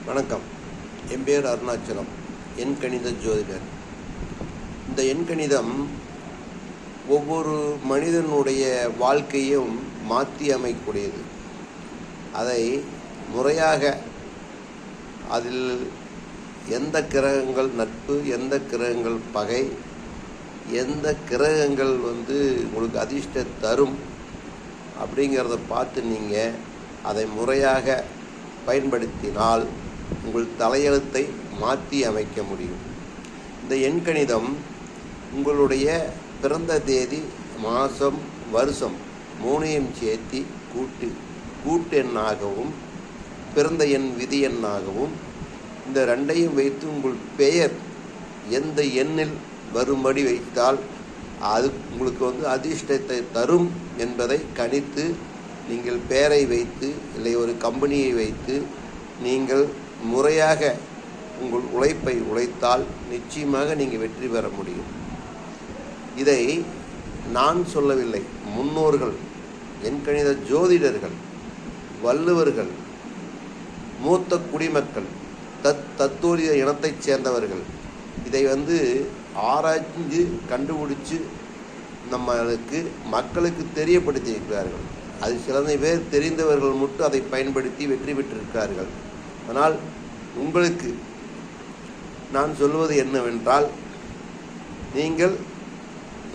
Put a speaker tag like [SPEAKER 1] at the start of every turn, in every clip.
[SPEAKER 1] வணக்கம். என் பேர் அருணாச்சலம். எண்கணித ஜோதிடர். இந்த எண்கணிதம் ஒவ்வொரு மனிதனுடைய வாழ்க்கையும் மாற்றி அமைக்கக்கூடியது. அதை முறையாக அதில் எந்த கிரகங்கள் நட்பு, எந்த கிரகங்கள் பகை, எந்த கிரகங்கள் உங்களுக்கு அதிர்ஷ்டம் தரும் அப்படிங்கிறத பார்த்து நீங்கள் அதை முறையாக பயன்படுத்தினால் உங்கள் தலையெழுத்தை மாற்றி அமைக்க முடியும். இந்த எண்கணிதம் உங்களுடைய பிறந்த தேதி, மாதம், வருஷம் மூணையும் சேர்த்தி கூட்டு எண்ணாகவும் பிறந்த எண் விதி எண்ணாகவும் இந்த ரெண்டையும் வைத்து உங்கள் பெயர் எந்த எண்ணில் வரும்படி வைத்தால் அது உங்களுக்கு அதிர்ஷ்டத்தை தரும் என்பதை கணித்து நீங்கள் பெயரை வைத்து இல்லை ஒரு கம்பெனியை வைத்து நீங்கள் முறையாக உங்கள் உழைப்பை உழைத்தால் நிச்சயமாக நீங்கள் வெற்றி பெற முடியும். இதை நான் சொல்லவில்லை, முன்னோர்கள், எண்கணித ஜோதிடர்கள், வள்ளுவர்கள், மூத்த குடிமக்கள், தத்துவ இனத்தைச் சேர்ந்தவர்கள் இதை ஆராய்ச்சி கண்டுபிடிச்சு மக்களுக்கு தெரியப்படுத்தி இருக்கிறார்கள். அது சில பேர் தெரிந்தவர்கள் மட்டும் அதை பயன்படுத்தி வெற்றி பெற்றிருக்கிறார்கள். ஆனால் உங்களுக்கு நான் சொல்வது என்னவென்றால், நீங்கள்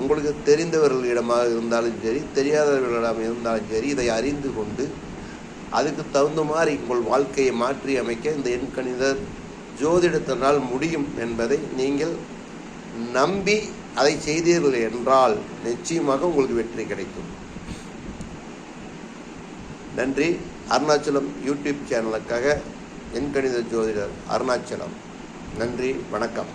[SPEAKER 1] உங்களுக்கு தெரிந்தவர்களிடமாக இருந்தாலும் சரி, தெரியாதவர்களிடம் இருந்தாலும் சரி, இதை அறிந்து கொண்டு அதுக்கு தகுந்த மாதிரி உங்கள் வாழ்க்கையை மாற்றி அமைக்க இந்த எண்கணித ஜோதிடத்தினால் முடியும் என்பதை நீங்கள் நம்பி அதை செய்தீர்கள் என்றால் நிச்சயமாக உங்களுக்கு வெற்றி கிடைக்கும். நன்றி. அருணாச்சலம் யூடியூப் சேனலுக்காக எண்கணித ஜோதிடர் அருணாச்சலம். நன்றி, வணக்கம்.